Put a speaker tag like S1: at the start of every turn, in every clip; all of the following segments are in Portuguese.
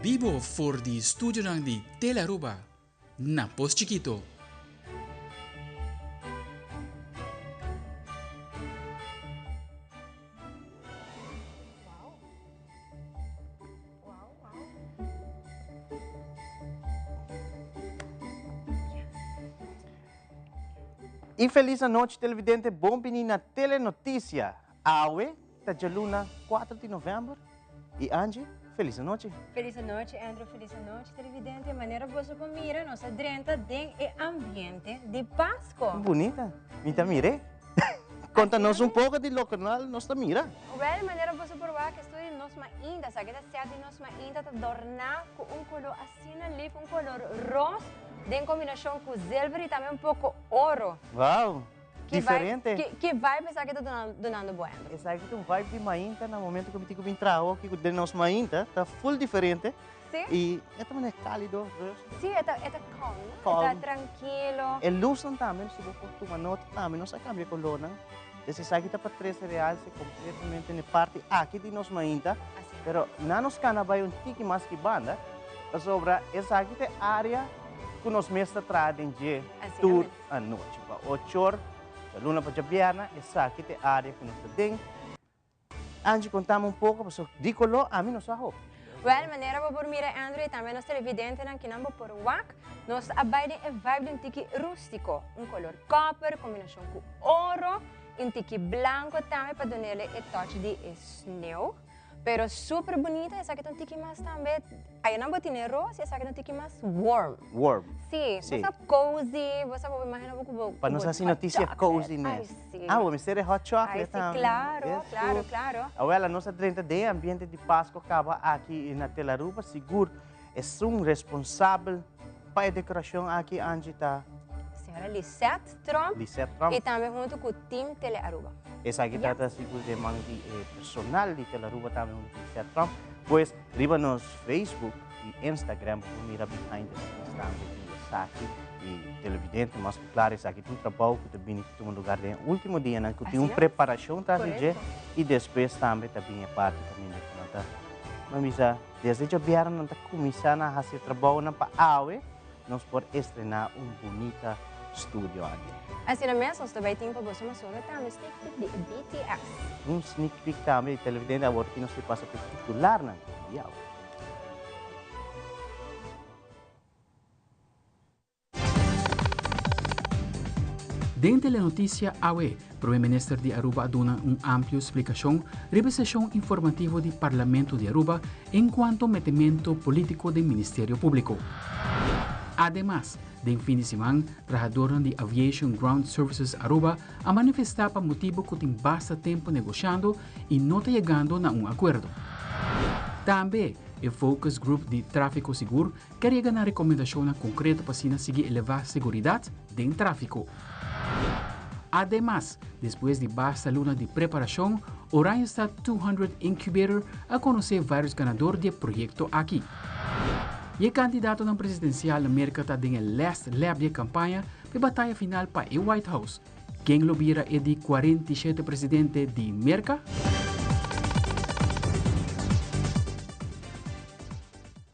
S1: Vivo for di studio ng di Telaruba. Napos Chiquito.
S2: Infeliz noite, televidente. Bom na Telenotícia. Aue, Tajaluna, 4 de novembro. E Angie, feliz noite.
S3: Feliz noite, Andrew. Feliz noite, televidente. Maneira você mira nossa drenta den e ambiente de Páscoa.
S2: Bonita. Mita mire. Conta-nos pouco de local nossa mira.
S3: Well, maneira você provar que estou em nós ainda, sabe? Da certo nós ainda tá adornar com color assim ali, color rosa, em combinação com silver e também pouco ouro.
S2: Uau! Diferente.
S3: Que vibe essa que tá donando bueno?
S2: Essa aqui tem vibe de mainta no momento que eu tico entrar aqui de nós mainta, tá full diferente.
S3: Sim.
S2: E é também cálido.
S3: Sim, é calmo, é tranquilo.
S2: E luz também, se você tomar nota também, não se cambia color, não? Esse aqui está para R$13, completamente na parte aqui de nós mainta. Pero na nos cana vai tiki mais que banda, a sobra essa aqui tem área que nós mestres trazem de tour à noite. Para 8 horas, da luna para a bierna, essa aqui tem área que nós temos. Antes contamos pouco, mas de color a mim não sabe.
S3: Well, maneira para dormir Andrew e também nós televidentes que não por WAC, nós abaidem a vibe de um tiki rústico, color copper, combinação com ouro, tiki branco também para dar-lhe toque de snow. Pero super bonita, essa aqui tem um tiki mais também. Aí não botinha rosa, essa aqui tem um tiki mais warm.
S2: Warm.
S3: Sim, você cozy, você pode imaginar um pouco.
S2: Para nós assim notícia cozy, né? Ah, o mistério hot chocolate também.
S3: Claro.
S2: A nossa 30 de ambiente de Páscoa acaba aqui na Telaruba, seguro. É um responsável para a decoração aqui, Angita.
S3: Senhora Lisette Trump. E também junto com o time Telearuba.
S2: Essa aqui está seguro de mão de personal de Telaruba também junto com Lisette Trump. Pois, riba nos Facebook e Instagram, mira behind the scenes também de aqui e televidente, mas claro, essa aqui tem um trabalho que também tem um lugar de último dia, né? Que tem uma preparação para e depois também é parte também da mas desde que vieram não está começando a fazer trabalho para Aue, nós podemos estrenar bonita estúdio aqui.
S3: Assim mesmo, nós também temos para você uma sneak peek de BTS.
S2: Sneak peek também de televidente, agora que nós passa para titular na dia.
S1: Dentro da notícia AUE, o Primeiro-Ministro de Aruba dona ampla explicação revisão informativo do Parlamento de Aruba enquanto metimento político do Ministério Público. Además, de fim de semana, trabajadores de Aviation Ground Services Aruba a manifestar para motivo que tem bastante tempo negociando e não está chegando a acordo. Também, o Focus Group de Tráfico Seguro quer chegar na recomendação concreta para seguir elevar a segurança do tráfico. Además, depois de basta luna de preparação, o Randstad 200 Incubator a conhecer vários ganadores do projeto aqui. E o candidato não presidencial da América está em last lap de campanha para a batalha final para o White House. Quem lobira é de 47 presidente de América?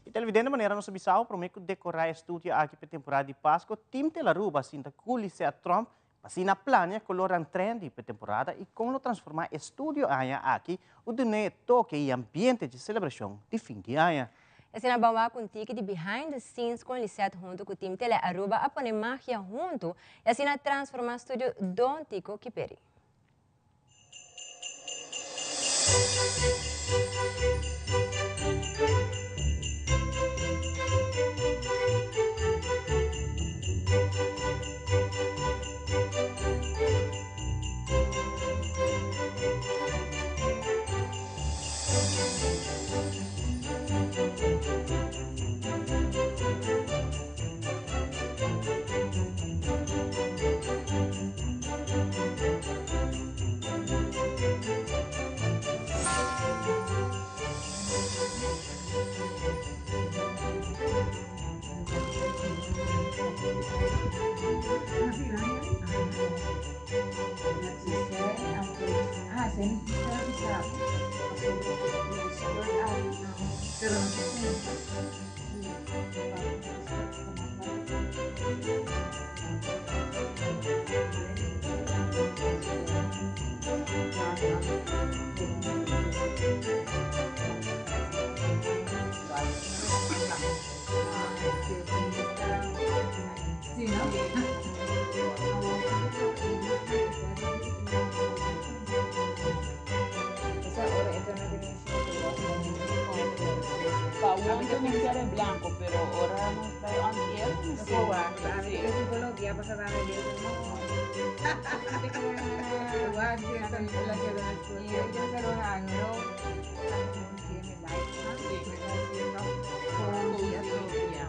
S2: E televidente maneira nossa Bissau promete decorar estúdio aqui para a temporada de Páscoa. Tim Telaruba sinta culisse a Trump assim na plania coloran trend para a temporada e como transformar estúdio aqui o donde toque e ambiente de celebração de fim de ano.
S3: Assim, na bawa contigo de behind the scenes com Lisette junto com o time Telearuba a pôr magia junto e assim na transformar o estúdio do Tico Kiperi.
S4: Antes iniziare blanco, pero ahora no está antier.
S3: Sí, antes psicología para saber el día del mundo. Igual, sí, esa es la que da después. Y hay que hacer un año, tiene like,
S4: Sí.
S3: haciendo con
S4: Sí,
S3: y todo.
S4: ya.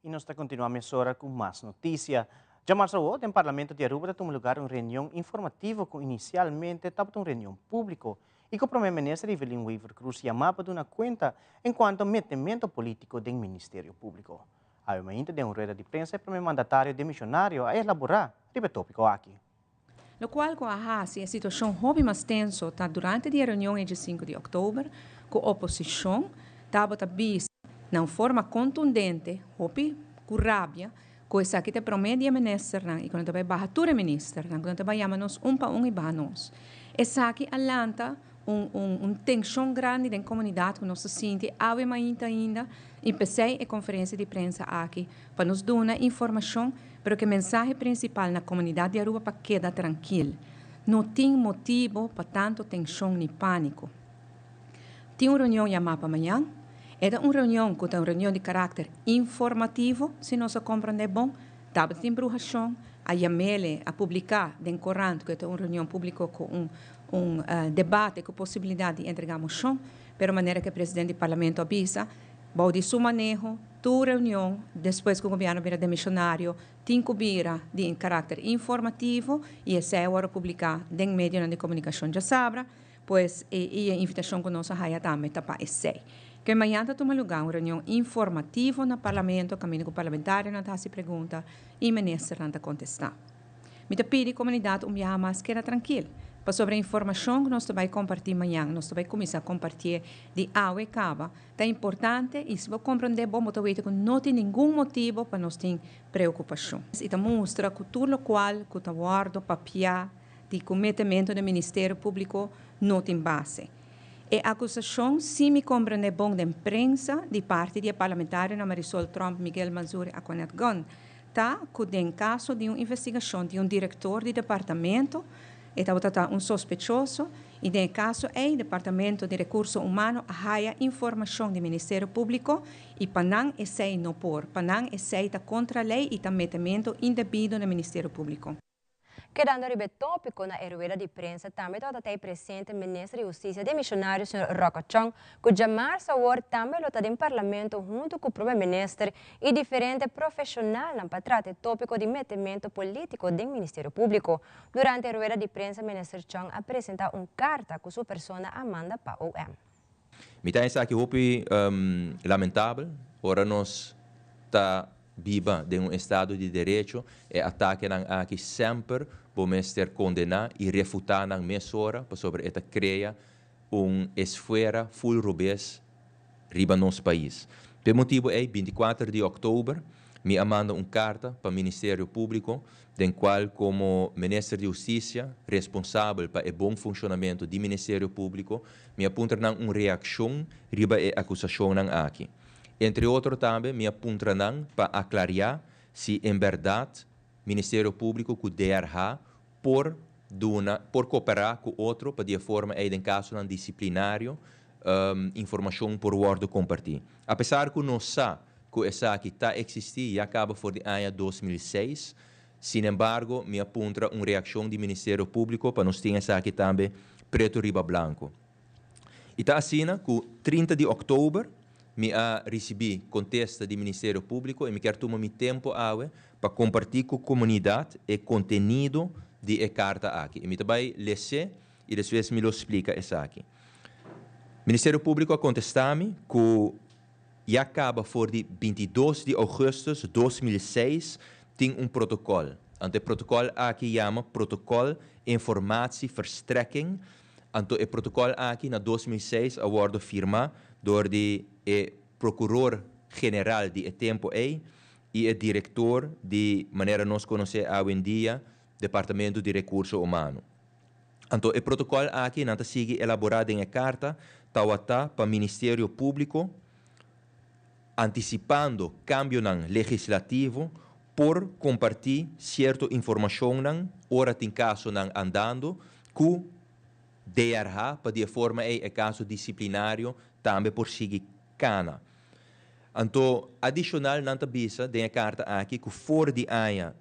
S2: E nós continuamos agora com mais notícia. Já mais o Parlamento de Aruba tem lugar uma reunião informativa que inicialmente estava uma reunião pública e que o primeiro-ministro Evelyn Weaver Cruz chamava de uma conta enquanto ao metimento político do Ministério Público. A ainda de uma rueda de prensa, o primeiro mandatário demissionário a elaborar o tópico aqui.
S5: Lo qual com a situação hobby mais tenso tá durante a reunião de 5 de outubro, com a oposição estava vista na forma contundente, hobby com rabia, com essa que te promete a ministra e quando vai baixar a ministra, quando vai chamar-nos para e banos. Essa que alanta tensão grande na comunidade que nós sentimos, ainda, e pensei a conferência de prensa aqui, para nos dar informação, mas que a mensagem principal na comunidade de Aruba para quedar tranquilo. Não tem motivo para tanto tensão nem pânico. Tem uma reunião chamada para amanhã, é uma reunião que é uma reunião de caráter informativo, se nós compreendemos bom, estava de embrujação, a chamele a publicar em corrente, que é uma reunião pública com debate com possibilidade de entregar moção, de maneira que o presidente do parlamento avisa, vai de seu manejo, tua reunião, depois que o governo vira demissionário, tem que vir de caráter informativo e esse é agora publicar em meios de comunicação já sabe, pois e a invitação que nós fazemos também para esse. Que amanhã toma lugar uma reunião informativa no parlamento, caminho com o parlamentário não se pergunta e o ministro não contestar. Me pedi a comunidade mais que era tranquilo. Para sobre a informação que nós vamos compartilhar amanhã, nós vamos começar a compartilhar de água e cava. É importante e se você compreender bom, você vai que não tem nenhum motivo para nós ter preocupação. E mostra que tudo o qual que está guardado papel de cometimento do Ministério Público não tem base. E a acusação, se me compreender bom da imprensa, de parte do parlamentário Marisol Trump, Miguel Manzur e Aquanet Gon, está em caso de uma investigação de um diretor de departamento, e está um sospechoso, e no caso o Departamento de Recursos Humanos há informação do Ministério Público e para não sei não por, para não sei contra a lei e metimento indevido no Ministério Público.
S3: Quedando arriba tópico na rueda de prensa, também está presente o Ministro de Justiça de Missionário, Sr. Roca Chong, que chamar sabor também lota do Parlamento junto com o Primeiro-Ministro e diferentes profissionais para tratar o tópico de metimento político do Ministério Público. Durante a rueda de prensa, o Ministro Chong apresenta uma carta com sua persona Amanda para o OM.
S6: Me parece que é lamentável, ora nós está viva de um Estado de Direito e ataque aqui sempre vamos ter condenar e refutar na mesura sobre esta cria esfera full robês riba nosso país. Pelo motivo é 24 de outubro me manda uma carta para o Ministério Público, den qual como Ministro de Justiça responsável para o bom funcionamento do Ministério Público me aponta uma reação riba a acusação aqui. Entre outros também me aponta para aclarar se em verdade o Ministério Público que DRH por cooperar com outro para de forma em caso disciplinário informação por word compartilhar. Apesar que não sabe que essa aqui está existir e acaba por ano 2006, sin embargo me aponta uma reação do Ministério Público para nós ter essa aqui também preto riba branco. E está assim que 30 de outubro me recebi contesta do Ministério Público e me quero tomar meu tempo para compartilhar com a comunidade o conteúdo de carta aqui. E me também ler e depois me lo explica essa aqui. O Ministério Público contesta-me que já acaba por de 22 de agosto de 2006 tem protocolo. O protocolo aqui chama Protocolo Informatieverstrekking. O protocolo aqui na 2006 a worden firma door de Procurador-Geral de tempo e o diretor de maneira nós conhecemos hoje em dia Departamento de Recursos Humanos. Então, o protocolo aqui não sigue elaborado em carta para o Ministério Público antecipando cambio legislativo por compartilhar certa informação ora tem caso andando com DRH para de forma é caso disciplinário também por seguir cana. Então, adicional nanta bisa de carta aqui que for de ano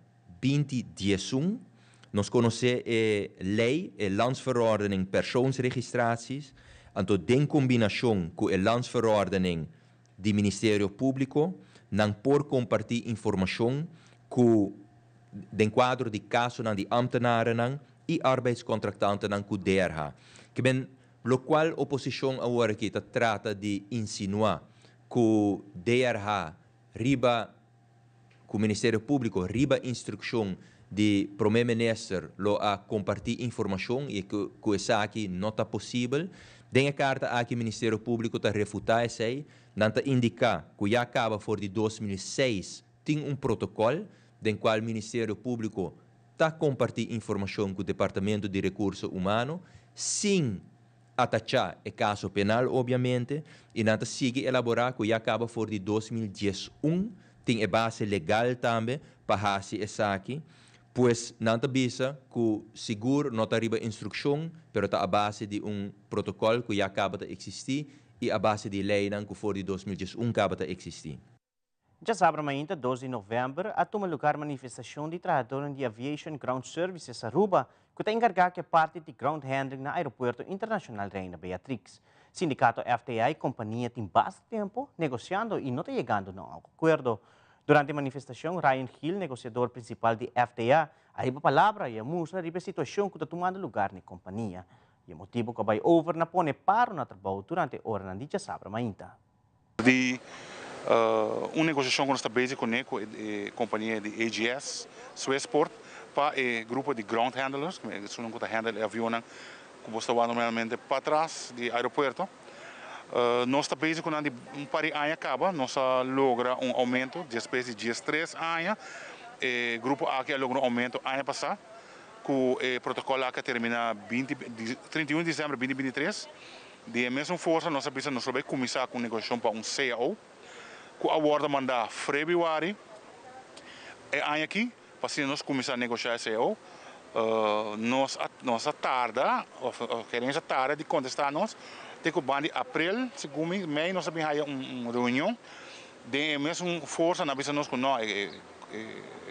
S6: 2011 nós conhecemos a lei, a landsverordening persoonsregistraties, então em combinação com a landsverordening do Ministério Público, não por compartilhar informação com den quadro de caso de ambtenaren e arbeidscontractanten com DRH. Que ben lo qual a oposição agora aqui trata de insinuar que o DRH riba que o Ministério Público riba instrução de Primeiro-Ministro a compartilhar informação e que essa aqui não está possível. Den a carta aqui o Ministério Público está refutar essa aí, não está indicar que já acaba por de 2006 tem protocolo den qual o Ministério Público está compartilhando informação com o Departamento de Recursos Humanos sem atachar o caso penal, obviamente, e não sigue elaborar que já acaba por de 2011 tem a base legal também para fazer essa aqui, pois não bisa que seguro não arriba instrução, pero está a base de protocolo que já acaba de existir e a base de lei que for de 2011 acaba de existir.
S2: Já sabe, amanhã, 12 de novembro, a tomar lugar manifestação de trabalhadores de Aviation Ground Services Aruba, que está encarregado de parte de ground handling no Aeroporto Internacional Reina Beatrix. Sindicato FTA e companhia tem bastante tempo negociando e não está chegando a um acordo. Durante a manifestação, Ryan Hill, negociador principal de FTA, arriba a palavra e mostra a situação que está tomando lugar na companhia. E o motivo que vai over na pone paro na trabalho durante a hora de sábado amanhã.
S7: Uma negociação que nós estamos com a companhia de AGS, Swissport, para o grupo de ground handlers, que são os que handlam aviões que estão normalmente para trás do aeroporto. Nós estamos com um par de anos acaba, nós logra aumento, depois de 3 anos, o grupo aqui logra aumento ano passado, com o protocolo que termina 31 de dezembro de 2023. De mesma força, nós vamos começar com a negociação para CAO, que aborda mandar februário aqui, para nós começar a negociar CEO, nós tarda, a gerência tarda de contestar nós, tem que o de abril, segundo mês, nós também uma reunião, de mesmo força na visa nós com nós,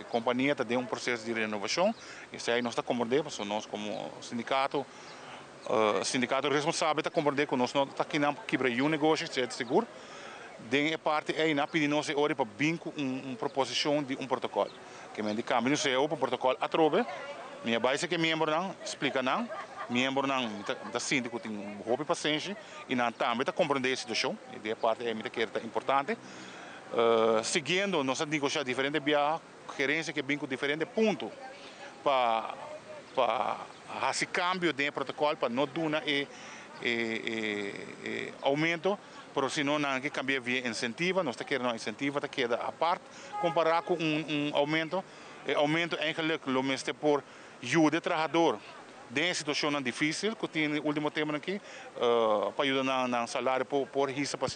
S7: a companhia está dando um processo de renovação, isso aí nós está compreendendo, nós como sindicato responsável está compreendendo que nós não está aqui não quebrar um negócio, é seguro. De parte aí na pedir nós hoje para vinco proposição de protocolo, que me indica que nós o protocolo a trobe, minha base que membro não explica não, membro não da síndico tem roupa paciência e não também está compreender a situação, e de parte é muito importante. Seguindo nós negociar diferente via gerência que vinco diferente ponto para esse cambio de protocolo para não dar aumento, mas se não que cambiar via incentiva, nós queremos incentiva, queda a parte, comparar com aumento, aumento eigenlijk lo meeste por ajuda trabalhador de situação difícil, que tem o último tema aqui, para ajudar na salário por risa para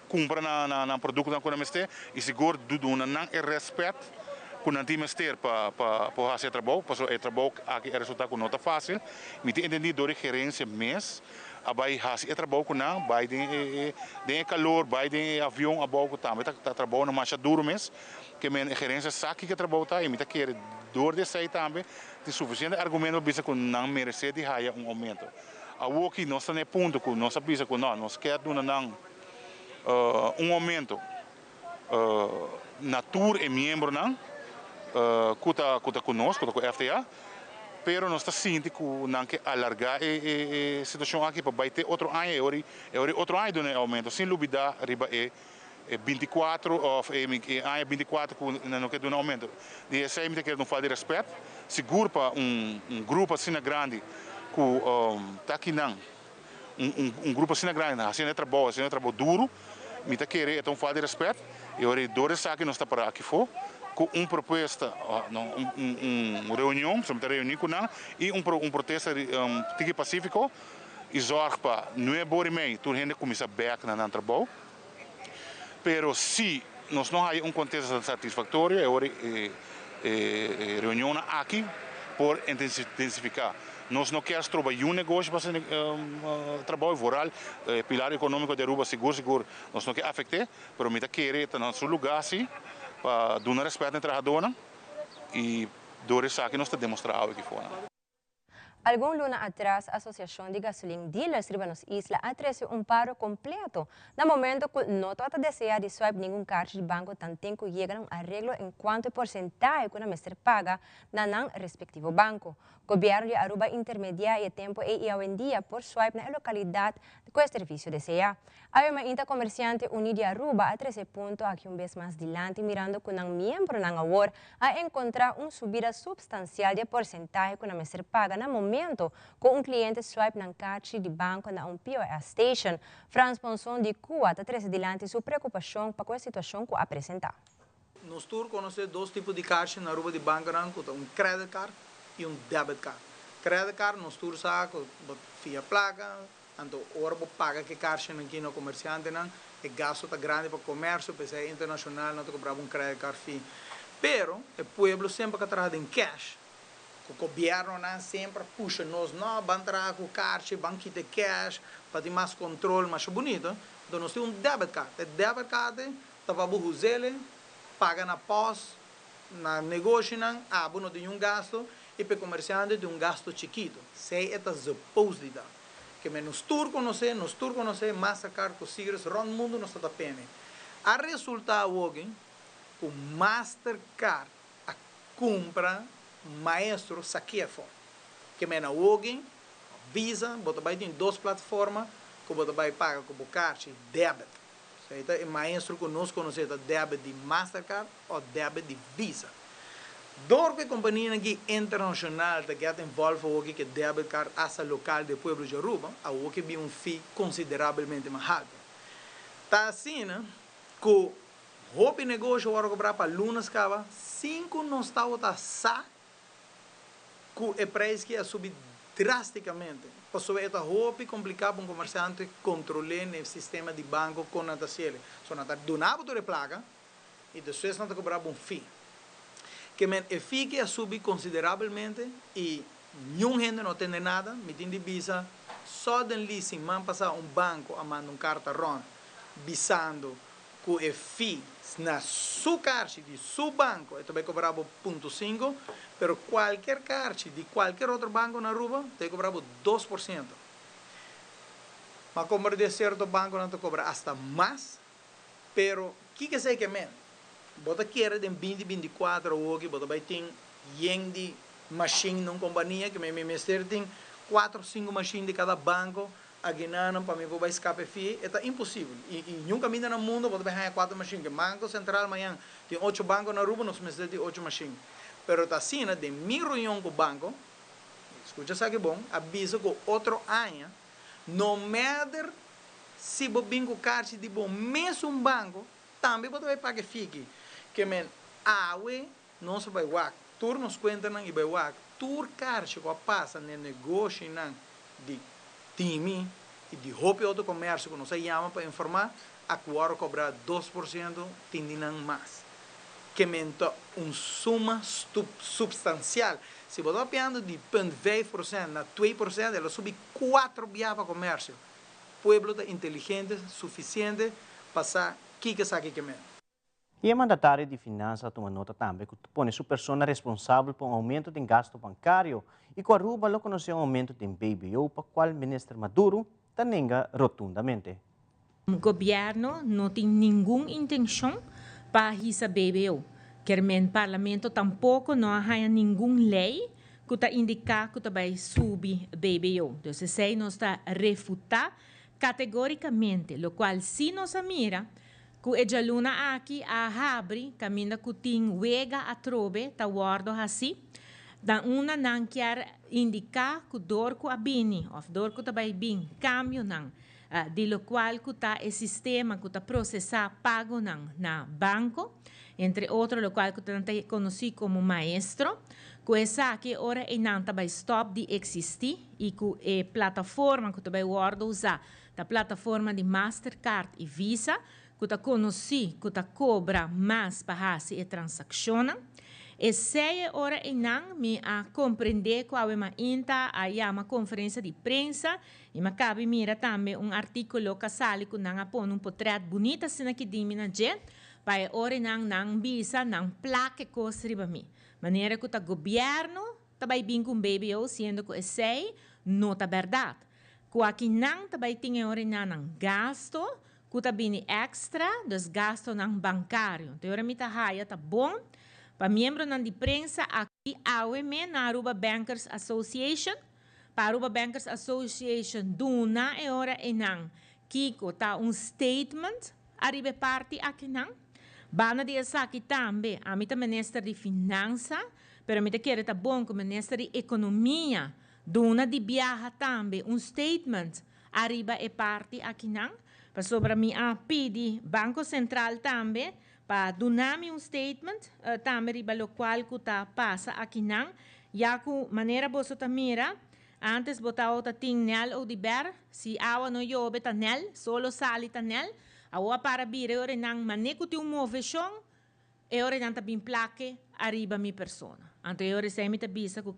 S7: compra na produto na economia e seguro do não é respeito com o anti-mester para fazer trabalho, para o trabalho aqui é resultado com nota fácil, me tem entendido de gerência mês, vai fazer trabalho com não, vai de calor, vai de avião a pouco também, tá trabalhando mais duro mês, que a gerência sabe que trabalho tá e me tá quer dor de sair também, tem suficiente argumento para que não merece de haya aumento. A o que nós estamos ponto que nós sabemos que nós queremos aumento natura e membro não cuta conosco, com a FTA, pero nós está sentindo que não quer alargar a situação aqui para vai ter outro ano, outro ano de aumento, sem dúvida, riba 24 ou ano 24 que não quer um aumento. E essa é que não faz de respeito, seguro para grupo assim grande que está aqui não, grupo assim grande, assim trabalho duro, me está querendo então faz de respeito, e agora dois aqui nós está para aqui fora com proposta, reunião, somos reunir com nós e protesto tique pacífico e zorg para não é bom meio, tu ainda começa a back na trabalho, pero se nós não há contexto satisfatório, agora reunião aqui por intensificar. Nós não queremos trabalhar um negócio para trabalho rural, pilar econômico de Aruba seguro, nós não queremos afetar, mas me queremos estar no seu lugar assim, para dar respeito ao trabalhador e do isso que nós estamos demonstrando aqui fora.
S3: Algum luna atrás, a Associação de Gasolina Dealers Ribanos Isla atrasou paro completo. No momento que não toda deseja de swipe nenhum cartão de banco, tanto que chega um arreglo em quanto porcentagem que a mestre paga na respectivo banco. O governo de Aruba intermedia e tempo e hoje em dia por swipe na localidade com o serviço deseja. A uma comerciante unida de Aruba atrasou ponto aqui vez mais adiante, mirando que um membro na award a encontrar subida substancial de porcentagem que a mestre paga no momento com cliente swipe na cartão de banco na POS station. Franz Ponson de Cuba atrasou adiante sua preocupação para a situação que apresenta.
S8: Nós conhecemos dois tipos de cartão na Aruba de banco, credit card e debit card. Credit card nós sabe via placa, então ora paga que cartão aqui no comerciante não, e gasto está grande para comércio, para ser internacional, não comprar credit card fee. Pero o povo sempre que trabalha em cash. O governo sempre puxa nós, não, vamos trabalhar com cartão, vamos quitar cash, para ter mais controle, mais bonito. Então nós temos debit card. O debit card está para usar, paga na pós, na negócio, não tem gasto, e para o comerciante tem gasto chiquito. Sei é supposed de dar. Que nos tour conhecer, Mastercard, com Sigres, round mundo nós está pena. A resultado hoje, o Mastercard a compra maestro saquefo. Que hoje, Visa, bota vai em duas plataformas, que bota vai paga com o cartão debit. Então, o maestro que nós conhecemos debit de Mastercard ou debit de Visa. Door a companhia aqui internacional que está envolvida hoje que debit card asa local do pueblo de Aruba, a hoje tem fee consideravelmente mais alto. Tá assim, né? Que o negócio agora comprar para lunas cava 5 não está sa que o preço que ia subir drasticamente. Passou a roupa complicar para um comerciante controlar o sistema de banco com a taxela. Só não está donado de placa. e depois não cobrava fee. Que o fee que subiu consideravelmente e nenhum gente não tem nada, me tem de visa, só de leasing, man passar banco a mandar carta ron, visando que o fee na sua caixa de seu banco, também cobrava 0,5, pero qualquer caixa de qualquer outro banco na Aruba, te cobrava 2%. Mas como de certo banco não te cobra hasta mais, pero que sei que men? Bota quer de 2024 hoje, bota vai ter yen de machine numa companhia que me mestre tem 4 5 machines de cada banco, a guinana para mim vai escape fee, é impossível. E nunca ainda no mundo bota vai 4 machines, que Banco Central amanhã tem 8 bancos na Aruba, nós mestre tem 8 machines. Pero tá assim, de minha reunião com o banco, escuta só que bom, aviso que outro ano, no matter se você bingo caixa de bom mesmo banco, também você vai pagar fee. Que men awe não se vai wak tur nos conta nang ibai wak tur caixa que passa no negócio nang de time e de roupa outro comércio que não se chama para informar a agora cobrar 2% tindinang mais que menta suma substancial se você pegando de 0,5% na 2% ela sube 4 via para comércio pueblo inteligente suficiente passar que sabe que men.
S2: E a mandatária de Finanças toma nota também que põe sua pessoa responsável por um aumento de gasto bancário e com a Aruba lo conheceu um aumento de BBO para qual o ministro Maduro está nega rotundamente.
S9: O governo não tem nenhuma intenção para receber BBO. Que o parlamento tampouco não há nenhuma lei que está indicar que vai subir BBO. Então, se nós está refutar categoricamente, o qual se nós mira que a jaluna aqui a abre caminha que tem wega a trobe tá guardo assim da uma não quer indicar que dor que a bini ou dor que vai bem cambio não de lo qual que tá o sistema que tá processar pago não na banco entre outros lo qual que tá conhecido como maestro que essa aqui ora e não tá vai stop de existir e que a plataforma que tá vai guardo usar da plataforma de Mastercard e Visa que está conhecido, que está cobra mais para fazer a transação. E se ora e não me a compreender qual é uma conferência de prensa e me cabe mira também artigo que sale que não põe portrait bonito assim que dimina gente para ora e não visa não plaque coisa riba mi. Maneira que o governo também bem com BBO sendo que esse não é verdade. Que aqui não também tem ora e não gasto que está bem extra dos gastos não bancários. Então, eu me tá bom para membro de prensa aqui AUM na Aruba Bankers Association. Para Aruba Bankers Association duna e ora e não kiko tá statement arriba parte aqui não. Bana de essa aqui também a mim ministro de finança, pero a mim quer tá bom como ministro de economia duna de viaja também statement arriba e parte aqui não. Sobre mim a pedi Banco Central também para dar-me statement também riba lo qual que tá passa aqui não já que maneira você tá mira antes botar outra ting nel ou de ber se awa no yobe tá nel solo sali tá nel awa para bire ore nang maneco ti moveção e ore nang tabim plaque arriba mi persona anto e ore sei mi tabisa que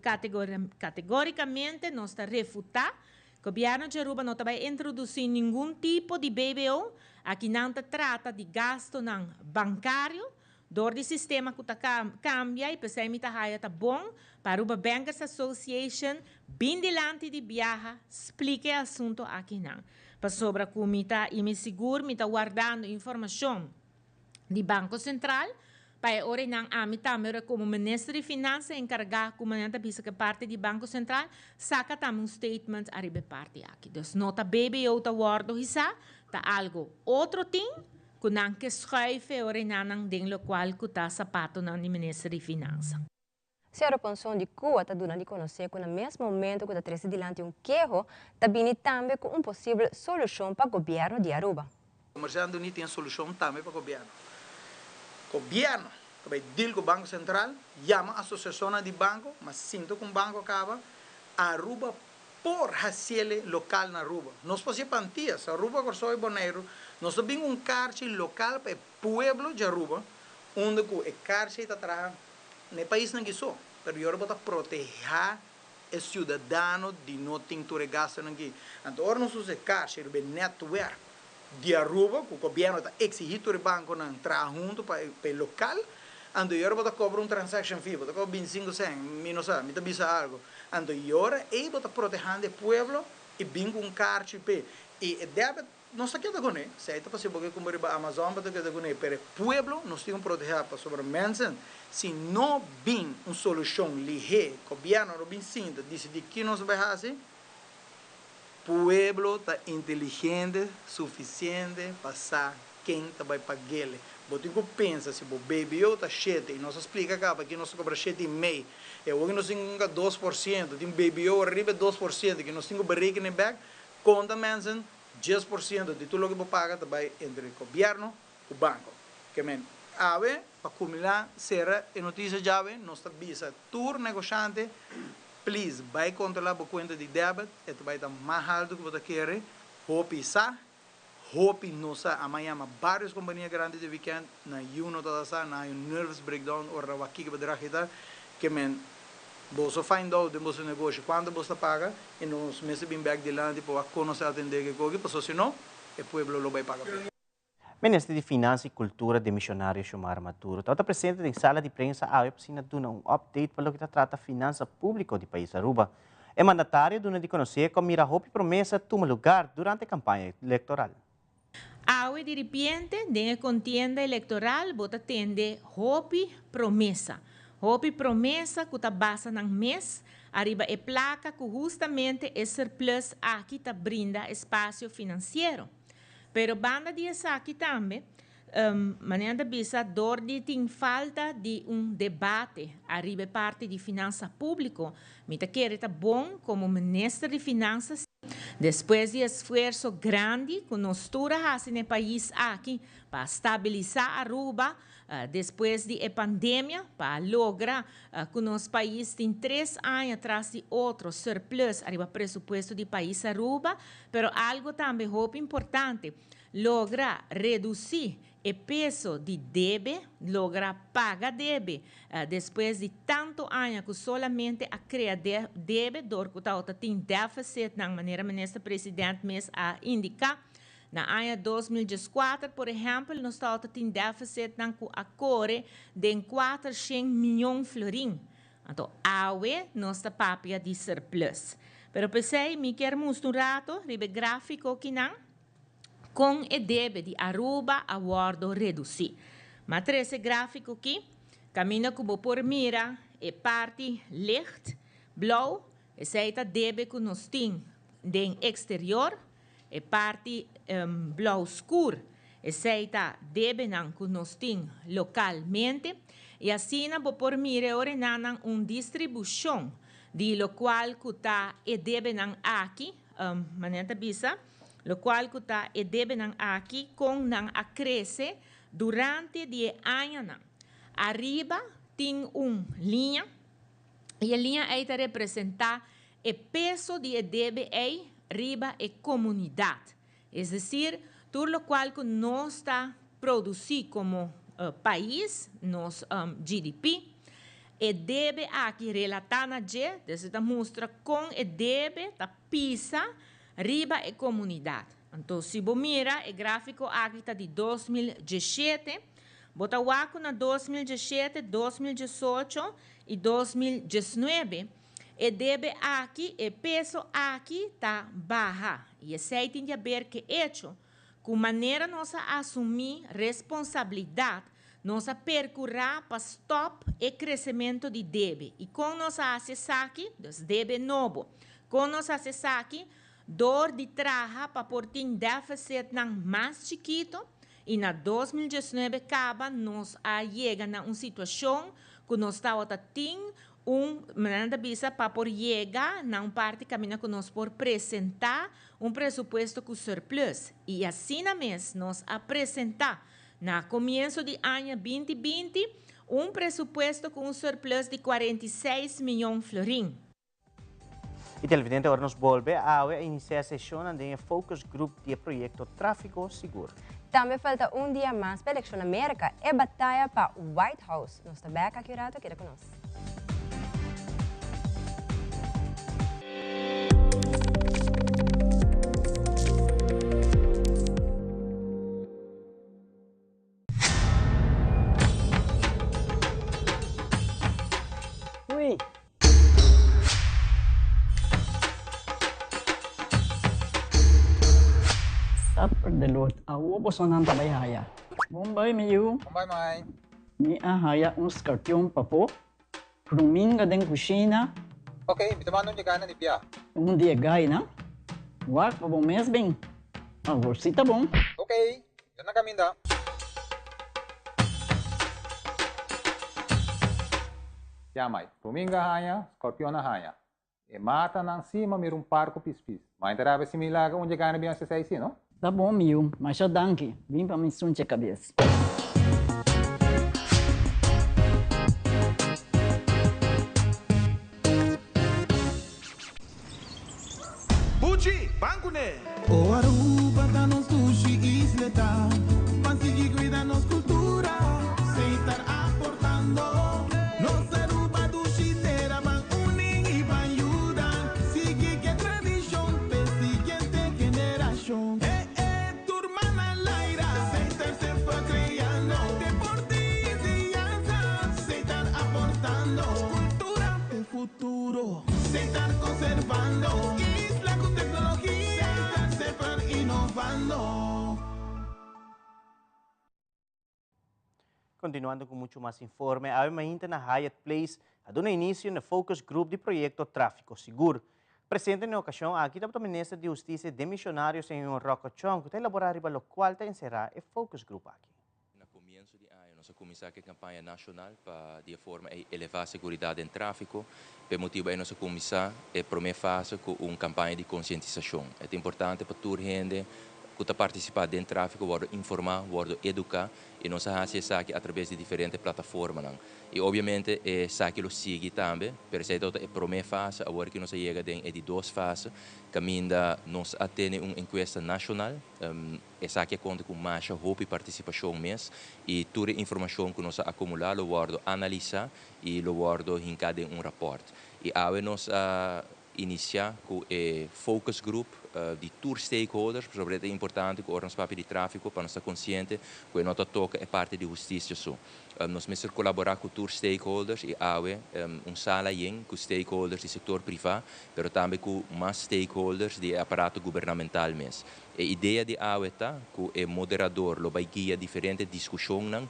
S9: categoricamente não está refutar. O governo de Aruba não vai introduzir nenhum tipo de BBO, aqui não se trata de gasto não bancário, dor de sistema que cambia e pensei que está bom para Aruba Bankers Association, bem delante de viaja, explique o assunto aqui não. Para sobre como e me seguro, me está guardando informação do Banco Central, para ora não a mim também como ministro de Finanças encarregado como não bisa que parte do Banco Central saca também statement arriba parte aqui. Então nota BBO tá guardo hisa tá algo outro ting que não que schuife ora não den lo qual que tá sapato não do ministro de Finanças.
S3: Se a pensão de Cuba está dando a conhecer que no mesmo momento que está trazendo dilante queijo, está vindo também com possível solução para o governo de Aruba.
S8: O comerciante não tem solução também para o governo. Governo, que vai deal com o Banco Central, chama a associação de banco, mas sinto que o banco acaba Aruba por haciele local na Aruba. Nós fazemos pantias, Aruba, Corsó e Bonaire, nós temos cárcel local para o pueblo de Aruba, onde que a cárcel está atrás, no país não é só, mas eu vou proteger o cidadão de não ter que gastar aqui. Então, agora nós usamos a cárcel, o network de Aruba, que o governo está exigindo o banco não entrar junto para o local. Então, eu vou cobrar transaction fee, vou cobrar 25 cents, menos a, me está algo. Então, eu vou proteger o povo e vim com cárcel. E deve não está queda com ele, se aí está passando porque como a Amazon está queda com ele, pero o pueblo nós temos que proteger para sobre mensen, se não vem uma solução ligeira, o governo não vem sinta, decidir que nós vai fazer, pueblo está inteligente, suficiente para saber quem vai pagar ele. Você tem que pensar, se o baby está 7, e nós explica cá, para que nós cobra 7,5, e hoje nós temos 2%, tem baby arriba 2%, que nós temos que barriga no back, conta mensen, 10% de tudo que você paga também entre o governo e o banco. Que men, para acumular, será a notícia jave, nós estamos tour negociante, please, vai controlar a conta de débito, e vai estar mais alto que você quer, hope não sa, amanhã várias companhias grandes de weekend, na uno toda sa, na nervous breakdown, ou aqui que vai dar que men, você find out de você negócio quando você paga e nos meses bem back de lá tipo a conhecer atender que coisa porque senão o povo lo vai pagar.
S2: Ministro de Finanças e Cultura de Missionário Xiomara Maturo está presente em sala de prensa a oficina de um update para o que trata finança pública do país Aruba. É mandatário de conhecer como irá hope promessa toma lugar durante a campanha eleitoral.
S9: Awe de repente, de contienda eleitoral, bota tende hope promessa. Hope promessa que está basa no mês, arriba é placa que justamente é surplus aqui está brinda espaço financeiro. Pero banda de essa aqui também, maneira bisa dor de tem falta de debate arriba parte de finança pública. Me tá querendo bom como ministro de finanças. Depois de esforço grande que nós fazemos no país aqui para estabilizar Aruba, depois da pandemia, para lograr que o nosso país tem 3 anos atrás de outro surplus arriba presupuesto do país Aruba, mas algo também muito importante, lograr reduzir o peso de débito, lograr pagar débito, depois de tanto anos que solamente a criar débito, que tem déficit, na maneira que o presidente mesmo indica. Na ano 2014, por exemplo, nós temos déficit na acordo de 400 milhões de florins. Então, nós temos papel de surplus. Mas pensei, me quero mostrar o gráfico aqui com o débito de Aruba a bordo reduzir. Mas esse gráfico aqui, caminha como por mira, é parte licht, blauw, esse é o débito que nós temos no exterior, é parte blauw escuro, esse é o débito que nós temos localmente, e assim, vou por mira, ordenando uma distribuição, de lo qual que está o débito aqui, maneira bisa, lo qual que está e deve aqui com a crescer durante o ano. Arriba tem uma linha e a linha aí representa o peso de deve aí arriba a comunidade. É decir, tudo o qual que nós está produzindo como país, nosso GDP, e deve aqui relatado a gente mostra com e deve da pisa riba a comunidade. Então, se você mira o gráfico aqui está de 2017, bota o aqui na 2017, 2018 e 2019, e deve aqui, o peso aqui está baixo. E isso aí tem a ver que hecho, com maneira nós assumir responsabilidade, nós percorrer para stop o crescimento de débito. E com nós acessar aqui, débito novo, com nós acessar aqui, dor de traja para portar déficit mais chiquito e na 2019 acaba nós chega na uma situação que nós estamos tendo maneira bisa para por chegar na parte caminho que nós por apresentar presupuesto com surplus e assim mesmo nós apresentar na começo de ano 2020 presupuesto com surplus de 46 milhões de florins.
S2: E televidente, agora nos volve a iniciar a sessão de focus group de projeto Tráfico Seguro.
S3: Também falta dia mais para a eleição América e batalha para o White House. Nós também aqui queda conosco.
S10: Ui. Tapos delot, ako po sa nang tabayaya. Bombay miyu,
S11: Bombay mai.
S10: ni ahaya uns scorpion papo. Pruminga den kusina,
S11: Okay, bitamano niya gana ni Pia.
S10: dia gay na. Wak pa bom mes bem. Agora si tá bom.
S11: Okay, yan na kami da. Pia mai, Ruminga haya, Scorpion na haya. E mata nang cima mirum parco pispis. Mas interava se milaga onde gana biang sa isi, no?
S10: Tá bom, miu, mas já danke. Vim pra me sunche cabeça.
S12: Bucci, banco ne!
S13: O Aruba tá nos sushi isleta, consegui cuidar nos cultura, sem estar aportando. Nos Aruba do Chitera van unen e van ayudar, sigue que tradição, pe siguiente generação. Turma na laira, sem estar se foi criando, deporte e enseñanza, sem estar aportando. Cultura de futuro, sem estar conservando.
S2: Continuando com muito mais informe, a ainda na Hyatt Place, a dona início no focus group de projeto Tráfico Seguro. Presente na ocasião, aqui da Ministra de Justiça de Missionários em Rocochão, que está elaborando o qual está encerrar o focus group aqui.
S6: No começo de ano, nós começamos a campanha nacional para de forma a elevar a segurança em tráfico. Por motivo, nós começamos a primeira fase com uma campanha de conscientização. É importante para toda a gente que participar dentro do tráfico, informar, educar, e nós fazemos isso aqui através de diferentes plataformas. E, obviamente, isso aqui lo sigue também, por isso é a primeira fase, agora que nós chegamos em duas fases, caminho nós atendemos uma enquesta nacional, essa aqui conta com mais roupa e participação mesmo, e toda a informação que nós acumulamos, lo analisar e lo hincado em rapport. E agora nós iniciar com o focus group de tour stakeholders, porque é importante que os papéis de tráfico para nós estar consciente que nós toca é parte de justiça só. Nós mesmo colaborar com tour stakeholders e sala com stakeholders do setor privado, mas também com mais stakeholders do aparato governamental mesmo. A ideia de AWE é que o moderador vai guiar diferentes discussões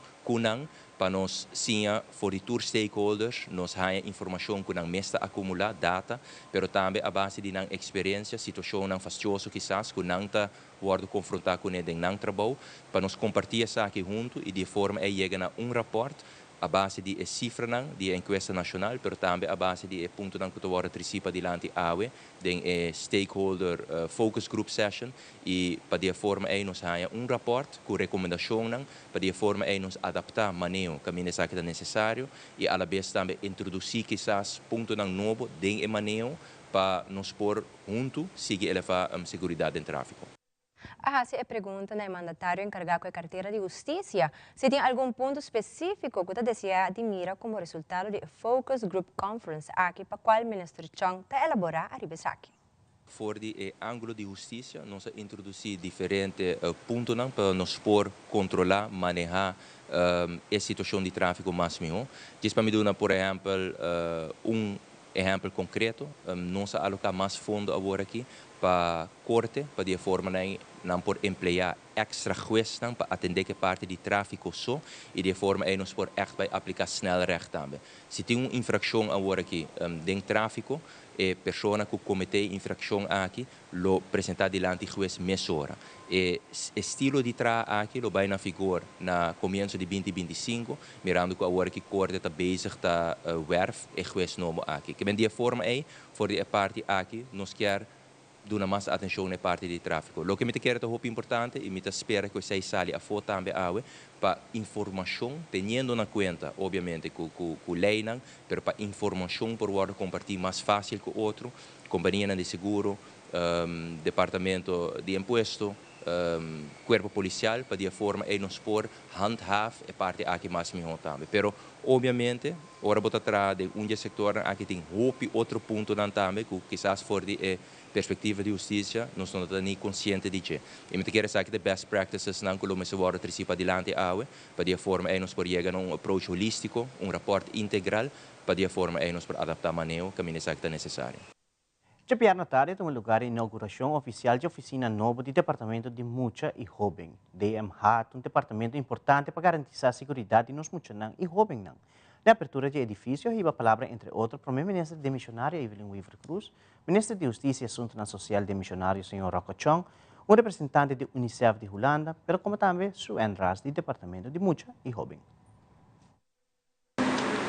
S6: para nós, sim, for the tour stakeholders, nós temos informação que nós mesmo acumular data, mas também a base de nossa experiência, situação não fastidiosa quizás, que nós está confrontar com ele em trabalho, para nós compartilhar isso aqui junto e de forma a chegar a rapport, a base de cifra de enquesta nacional, mas também a base de ponto que tu participa diante AWE, de stakeholder focus group session, e para de forma a nós temos rapport com recomendação, para de forma a nós adaptar manejo caminho que é necessário, e a la vez também introduzir quizás ponto novo de manejo para nós pôr junto, seguir elevar a segurança em tráfico.
S3: Se a pergunta é mandatário encarregado com a carteira de justiça, se tem algum ponto específico que você deseja admirar como resultado do Focus Group Conference aqui, para qual o Ministro Chong está elaborar a aqui.
S6: For o ângulo de justiça, nós introduzir diferentes pontos para nós poder controlar, manejar a situação de tráfico mais melhor. Diz para me dar, por exemplo, exemplo concreto, nós alocar mais fundo agora aqui para corte, para de forma não por emplear extra juiz para atender que parte de tráfico só e de forma a nós por echt para aplicar snel recht também. Se tem uma infração agora aqui de tráfico, a pessoa que cometeu infração aqui, lo apresentar diante do juiz meia hora. E estilo de tra aqui lo vai na figura na começo de 2025, mirando que agora que corte está bezig está werf e juiz novo aqui. Que bem de forma aí, for de parte aqui, nós quer dar mais atenção na parte de tráfico. O que me quer é muito importante e me espera que você saia a foto também para informação, tendo na conta, obviamente, com lei, mas para informação por compartilhar mais fácil com o outro, companhia de seguro, departamento de imposto, cuerpo policial para de forma nos por handhaven e parte aqui mais melhor também. Pero obviamente ora bota tra de sector aqui tem outro ponto também que quizás for de perspectiva de justiça nós não estamos nem consciente de que. E me quero saber que de best practices não como se vora tricipa adiante awe para de forma nos por chegar um approach holístico, rapport integral para de forma nos por adaptar manejo que me é necessário.
S2: De na tarde, tem um lugar de inauguração oficial de oficina nova do Departamento de Mucha e Jovem. DMH, um departamento importante para garantir a segurança de nós muchanang e jovem. Na abertura de edifício, riba a palavra, entre outros, para o ministro de Missionário Evelyn Weaver Cruz, ministro de Justiça e Assuntos Social de Missionário, Sr. Rocco Chong, um representante de Unicef de Holanda, pero como também Sue Ras, do Departamento de Mucha e Jovem.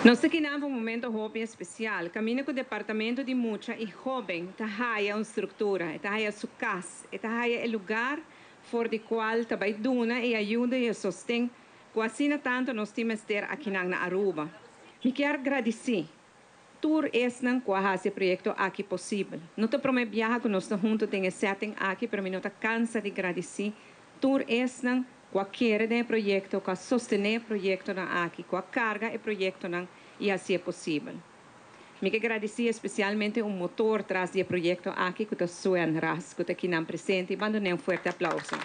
S5: Nós aqui num momento jovem especial, caminho com o departamento de Mucha e jovem, tahaia uma estrutura, tahaia sua casa, tahaia o lugar for de qual também duna e ajuda e sostém, quase tanto nós temos ter aqui na Aruba. Me quero agradecer. Tur não qual esse projeto aqui possível. Não te prometo viajar com nós juntos tem setting aqui, pero me não te cansa de agradecer. Tur não qualquer projeto que sostener projeto aqui, com a carga e projeto e assim é possível. Me quero agradecer especialmente motor atrás do projeto aqui que está Sue Ras, que está aqui na presente, e mando forte aplauso.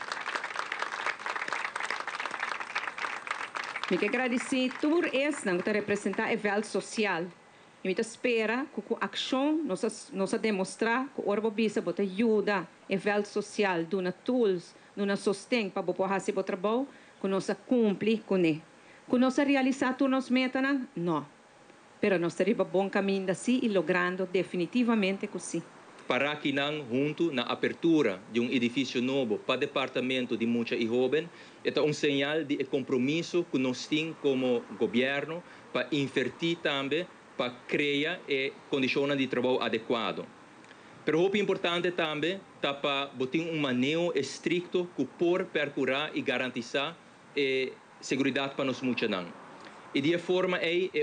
S5: Me quero agradecer tudo isso que representa o nível social. E me espera que com a ação nós demonstrar que o Orbo Bisa bota ajuda o nível social, dona tools, nós sostém para poder fazer o trabalho, que nós cumprir com ele. Que nós realizar todas as metas, não. Mas nós teremos um bom caminho assim e logrando definitivamente assim.
S6: Para que nang junto na apertura de edifício novo para o departamento de Mucha e Jovem, é sinal de compromisso que nós temos como governo para investir também para criar condições de trabalho adequadas. Pero o importante também é para botar manejo estricto que por percurar e garantir a segurança para nós muitos. E de forma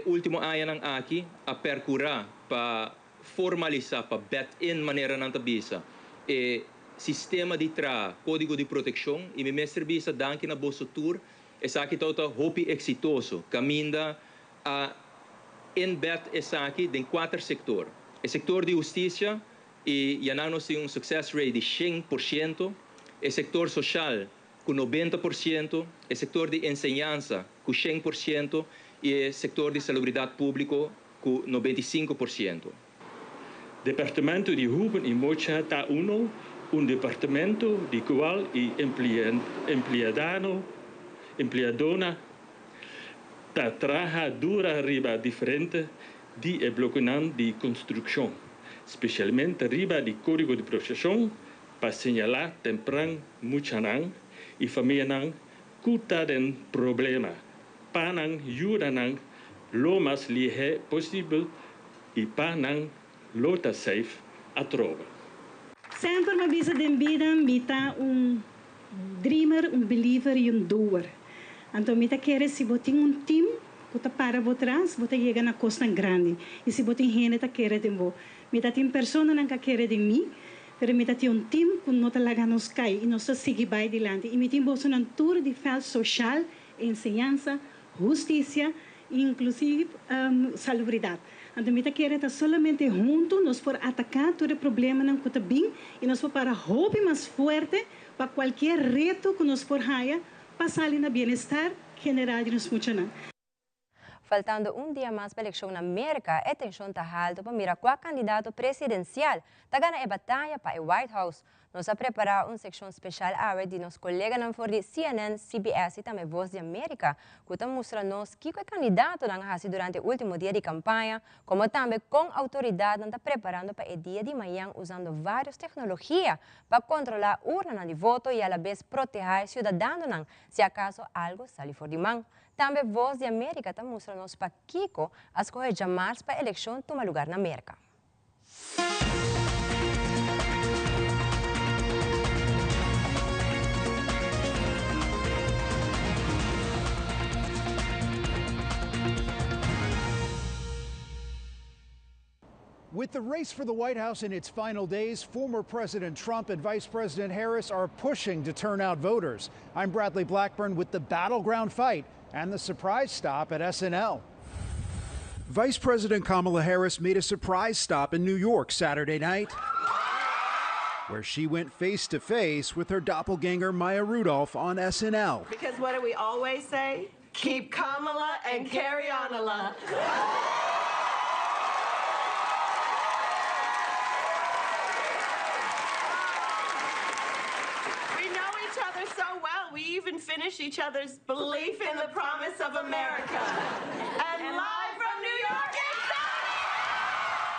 S6: último ano aqui a percurar para formalizar para bet-in maneira não tabisa sistema de código de proteção e me mestre bisa danke na bosso tour essa aqui tota hopi exitoso caminda a embed essa aqui em 4 setores. O setor de justiça e já nós temos success rate de 100%, o setor social com 90%, o setor de ensinança com 100% e o setor de salubridade pública com 95%.
S14: Departamento de Jovem e Mucha está departamento de qual e empleadona está trabalhadora riba diferente de bloqueio de construção. Especialmente riba de código de proteção para señalar temprano muchanan e família que está em problema para ajudar lo mais ligeiro possível e para lota safe a trova.
S15: Sempre me avisa de vida, mita dreamer, believer e doer. Então mita quer se botar team, bota para atrás, bota chega na costa grande. E se botar gente tá quer de mo. Mita tem pessoa não quer de mim, pero mita tem team que não tá laga nos cai e nós seguir vai adiante. E mita bolso na tour de fel social, ensinança, justiça e inclusive salubridade. Então, mita quer estar solamente junto, nós por atacar todo problema não conta bem e nós por para hobby mais forte para qualquer reto que nós por haia passar ali na bem-estar general de nós funcionar.
S3: Faltando dia mais para a eleição na América, a tensão está alta para mirar qual candidato presidencial está ganhando a batalha para o White House. Nós vamos preparar uma secção especial agora de nossos colegas de CNN, CBS e também Voz de América, que está mostrando que o candidato está durante o último dia de campanha, como também com a autoridade está preparando para o dia de manhã usando várias tecnologias para controlar a urna de voto e a la vez proteger cidadãos se acaso algo sai fora de mão. Também Voz de América está mostrando para Kiko as coisas chamadas para a eleição tomar lugar na América.
S16: With the race for the White House in its final days, former President Trump and Vice President Harris are pushing to turn out voters. I'm Bradley Blackburn with the battleground fight and the surprise stop at SNL. Vice President Kamala Harris made a surprise stop in New York Saturday night, where she went face-to-face with her doppelganger Maya Rudolph on SNL.
S17: Because what do we always say? Keep Kamala and carry on, Allah. So well, we even finish each other's belief in the promise of America. And live from New York,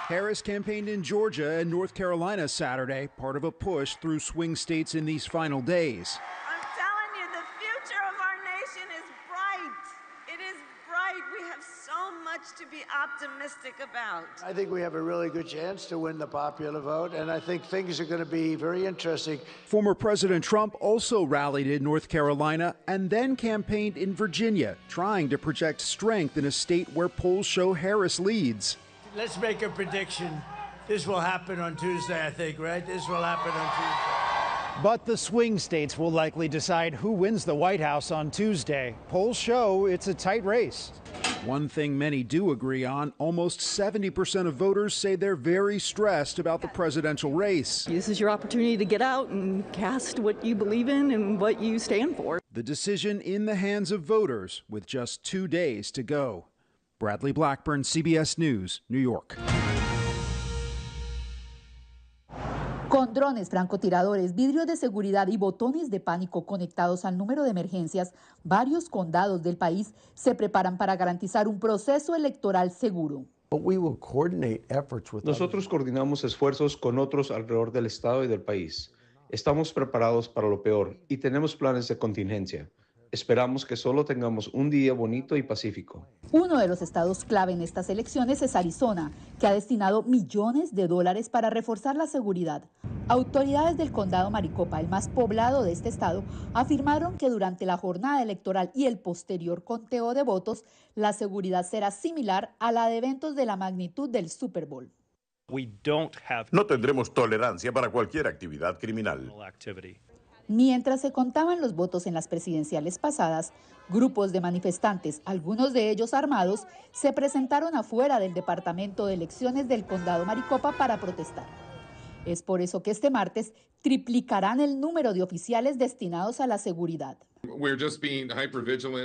S16: Harris campaigned in Georgia and North Carolina Saturday, part of a push through swing states in these final days.
S17: I'm telling you, the future of our nation is bright. It is bright. We have so much to be optimistic about.
S18: I think we have a really good chance to win the popular vote, and I think things are going to be very interesting.
S16: Former President Trump also rallied in North Carolina and then campaigned in Virginia, trying to project strength in a state where polls show Harris leads.
S18: Let's make a prediction. This will happen on Tuesday, I think, right? This will happen on Tuesday.
S16: But the swing states will likely decide who wins the White House on Tuesday. Polls show it's a tight race. One thing many do agree on, almost 70% of voters say they're very stressed about the presidential race.
S19: This is your opportunity to get out and cast what you believe in and what you stand for.
S16: The decision in the hands of voters with just 2 days to go. Bradley Blackburn, CBS News, New York.
S20: Con drones, francotiradores, vidrios de seguridad y botones de pánico conectados al número de emergencias, varios condados del país se preparan para garantizar un proceso electoral seguro.
S21: Nosotros coordinamos esfuerzos con otros alrededor del estado y del país. Estamos preparados para lo peor y tenemos planes de contingencia. Esperamos que solo tengamos un día bonito y pacífico.
S20: Uno de los estados clave en estas elecciones es Arizona, que ha destinado millones de dólares para reforzar la seguridad. Autoridades del condado Maricopa, el más poblado de este estado, afirmaron que durante la jornada electoral y el posterior conteo de votos, la seguridad será similar a la de eventos de la magnitud del Super Bowl.
S22: No tendremos tolerancia para cualquier actividad criminal.
S20: Mientras se contaban los votos en las presidenciales pasadas, grupos de manifestantes, algunos de ellos armados, se presentaron afuera del Departamento de Elecciones del Condado Maricopa para protestar. Es por eso que este martes triplicarán el número de oficiales destinados a la seguridad.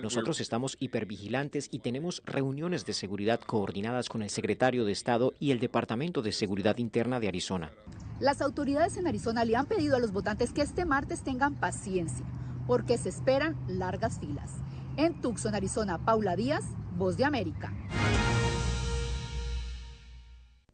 S23: Nosotros estamos hipervigilantes y tenemos reuniones de seguridad coordinadas con el secretario de Estado y el Departamento de Seguridad Interna de Arizona.
S20: Las autoridades en Arizona le han pedido a los votantes que este martes tengan paciencia, porque se esperan largas filas. En Tucson, Arizona, Paula Díaz, Voz de América.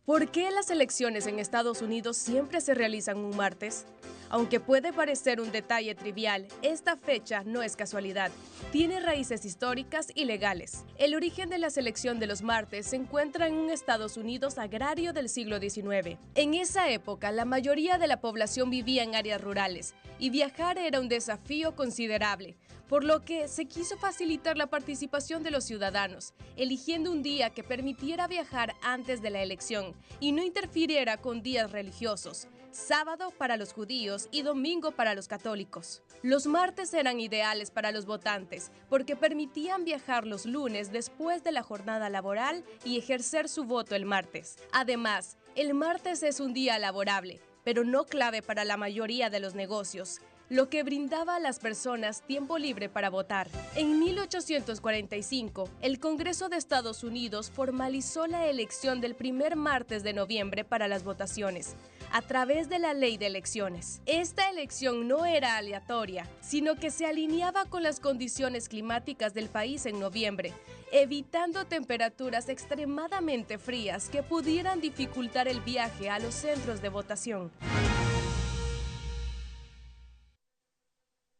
S24: ¿Por qué las elecciones en Estados Unidos siempre se realizan un martes? Aunque puede parecer un detalle trivial, esta fecha no es casualidad. Tiene raíces históricas y legales. El origen de la selección de los martes se encuentra en un Estados Unidos agrario del siglo XIX. En esa época, la mayoría de la población vivía en áreas rurales y viajar era un desafío considerable, por lo que se quiso facilitar la participación de los ciudadanos, eligiendo un día que permitiera viajar antes de la elección y no interfiriera con días religiosos, sábado para los judíos y domingo para los católicos. Los martes eran ideales para los votantes porque permitían viajar los lunes después de la jornada laboral y ejercer su voto el martes. Además, el martes es un día laborable, pero no clave para la mayoría de los negocios, lo que brindaba a las personas tiempo libre para votar. En 1845, el Congreso de Estados Unidos formalizó la elección del primer martes de noviembre para las votaciones, a través de la Ley de Elecciones. Esta elección no era aleatoria, sino que se alineaba con las condiciones climáticas del país en noviembre, evitando temperaturas extremadamente frías que pudieran dificultar el viaje a los centros de votación.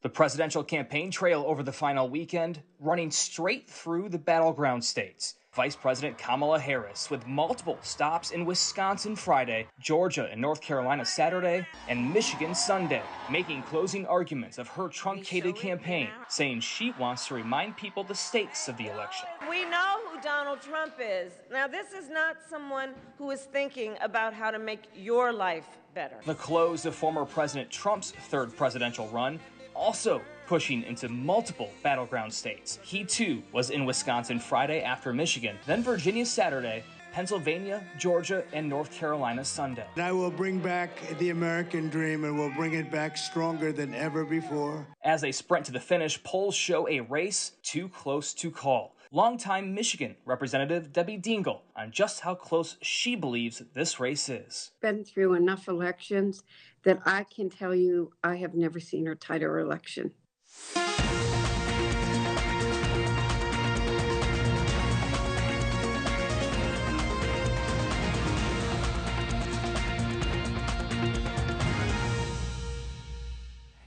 S25: The presidential campaign trail over the final weekend, running straight through the battleground states.
S1: Vice President Kamala Harris with multiple stops in Wisconsin Friday, Georgia and North Carolina Saturday, and Michigan Sunday, making closing arguments of her truncated campaign, saying she wants to remind people the stakes of the election.
S17: We know who Donald Trump is. Now, this is not someone who is thinking about how to make your life better.
S1: The close of former President Trump's third presidential run, also pushing into multiple battleground states. He too was in Wisconsin Friday after Michigan, then Virginia Saturday, Pennsylvania, Georgia, and North Carolina Sunday.
S18: And I will bring back the American dream, and we'll bring it back stronger than ever before.
S1: As they sprint to the finish, polls show a race too close to call. Longtime Michigan Representative Debbie Dingell on just how close she believes this race is.
S4: Been through enough elections that I can tell you I have never seen a tighter election.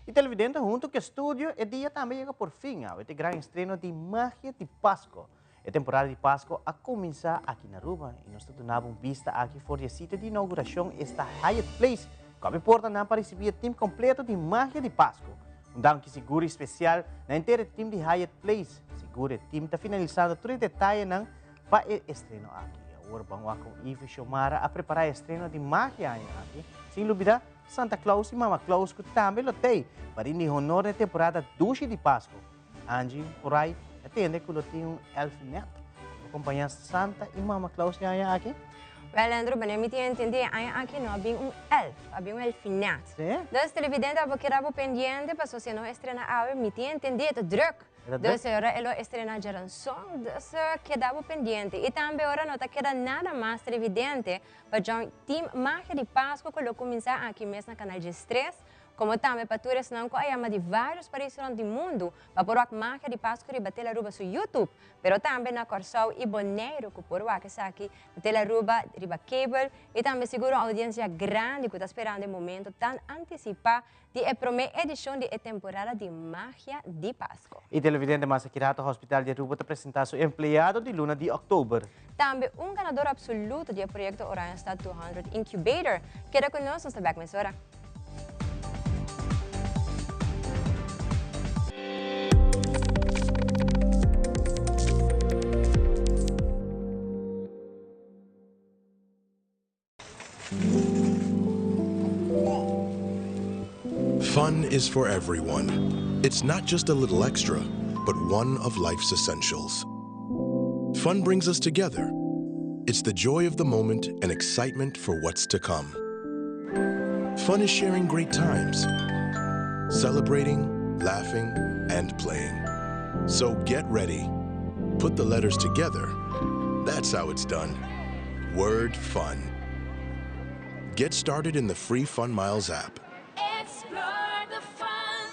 S2: E televidente junto que estúdio e dia também chega por fim ao este grande estreno de Magia de Páscoa. A temporada de Páscoa a começar aqui na Aruba e nós tornamos vista aqui fora do sítio de inauguração esta Hyatt Place, que abre porta para receber o time completo de Magia de Páscoa. Dan que seguro especial na inteira time de Hyatt Place. Seguro o time está finalizando todos os detalhes para o estreno aqui. Agora vamos com Ivo Xiomara a preparar o estreno de Magia aqui. Sem dúvida, Santa Claus e Mama Claus que também lotei para ir honor na temporada 2 de Páscoa. Angie, por aí, atende que tem elfnet. Acompanhar Santa e Mama Claus aqui.
S3: Well, Andrew, bem, me entender, aqui não havia elf, havia elfinat.
S2: Sim?
S3: Dus televidente, eu quero pendiente, para se não estrenar a me entender, é druk. Dus agora ela estrena geração, dus quedava pendiente. E também agora não está queda nada mais televidente, para o time Magia de Páscoa, que começar aqui mesmo no canal de Stress, como também para todos não conhecem de vários países do mundo, para por a Magia de Páscoa e bater a Aruba no YouTube, pero também na Corsão e Boneiro, que por o que está aqui, bater a Aruba, riba cable, e também seguro a audiência grande que está esperando o momento tão antecipado de a primeira edição de temporada de Magia de Páscoa.
S2: E televidente mais aqui no Hospital de Aruba está apresentando seu empregado de luna de outubro.
S3: Também ganador absoluto do projeto Orion Star 200 Incubator, que era conosco nesta back-mensora.
S12: Fun is for everyone. It's not just a little extra, but one of life's essentials. Fun brings us together. It's the joy of the moment and excitement for what's to come. Fun is sharing great times, celebrating, laughing, and playing. So get ready. Put the letters together. That's how it's done. Word fun. Get started in the free Fun Miles app.
S7: Explore the fun.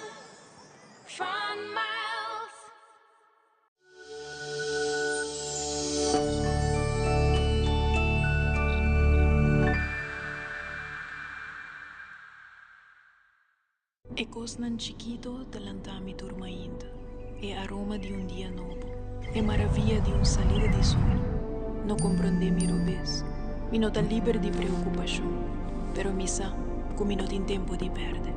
S7: Fun Miles.
S8: Ecos nan chiquito talantami turmaindo. E aroma di un dia novo. E maravilla di un salida di sol. No comprende mi robes. Mi nota liber di preoccupazione. Pero mi sa, come not in tempo di perde.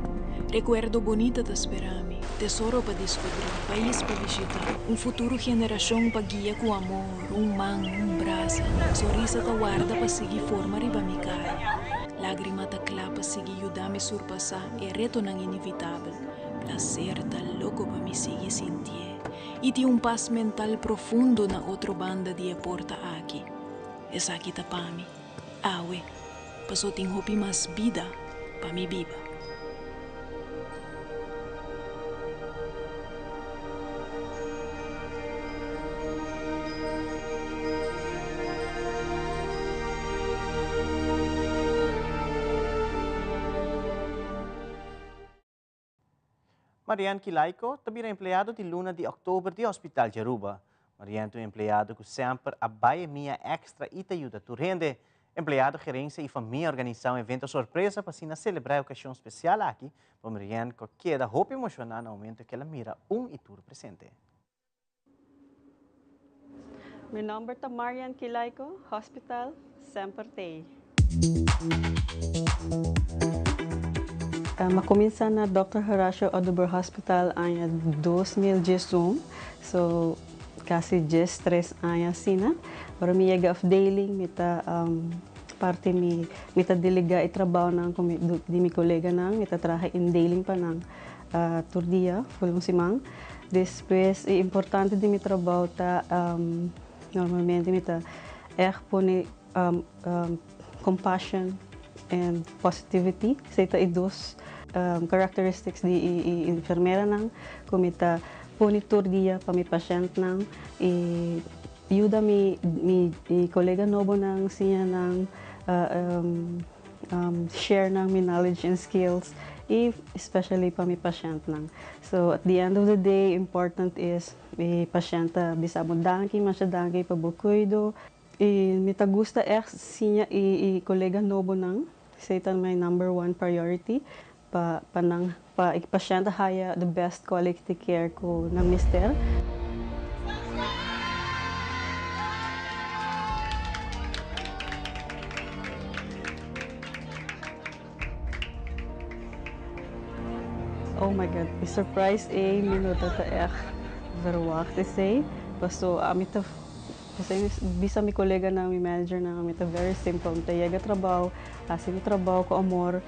S8: Recuerdo bonita da sperami, tesoro pa descobrir, país pa visitar, un futuro generación pa guia com amor, un man, un brasa, sorrisa ta guarda pa seguir forma riba mi cara. Lágrima ta clapa seguir ayudar-me surpassar, e reto nang inevitável, placer ta louco pa me seguir sentir. E ti un paz mental profundo na outra banda de porta aqui. Esa aqui ta pa mi, awe, paso ting hopi mas vida pa mi viva.
S2: Marian Kilaico também é empregado de luna de outubro do Hospital de Aruba. Marian é um empregado que sempre abaia minha extra e te ajuda a render. Empregado, gerência e família organizam um evento surpresa para celebrar a ocasião especial aqui. Para Marian, que queda roupa emocionada no momento que ela mira e tudo presente.
S5: Meu nome é Marian Kilaiko, Hospital Sempertei. Macomienza na Dr. Horacio Oduber Hospital em 2011, so kasi 13 anos sina. Para mi yega afdeling, mita parte mita delega e trabalho ng di mi kolega nang mita trahe in dealing pa ng turdia, fulong simang. Después, é importante de mi trabalho ta normalmente mita pone compassion and positivity. Sa ita idos characteristics di enfermera nang kumita pone turdia pa mi pasyent nang ayuda mi kolega nobo nang siya nang share ng mi knowledge and skills, especially pa mi pasyent nang. So at the end of the day, important is mi pasyenta bisa mo dangki, masya dangki pa bukuido. Mita gusta siya kolega nobo nang, sa ito my #1 priority, pa pasyenta haya the best quality care ko ng mister. Oh my God, surprise minuto ta verwacht say. Basto amita bisa mi kolega na mi manager na amita very simple. Amita yega trabaho, mi trabaho ko amor,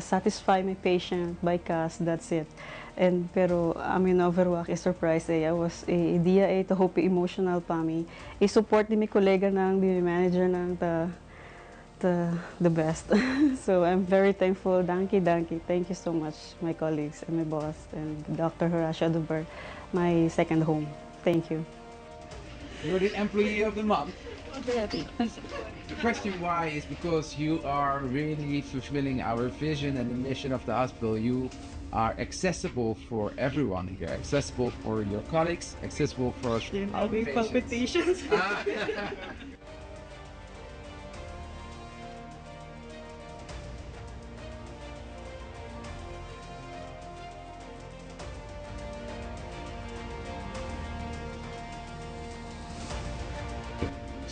S5: satisfy my patient by cash, that's it. And pero amin overwork is surprise I was idea to hope emotional pa mi. I-support di mi kolega nang di mi manager nang the best. So I'm very thankful. Danke. Thank you so much, my colleagues and my boss and Dr. Horacio Oduber, my second home. Thank you.
S9: You're the employee of the month. The question why is because you are really fulfilling our vision and the mission of the hospital. You are accessible for everyone here, accessible for your colleagues, accessible for our
S5: palpitations.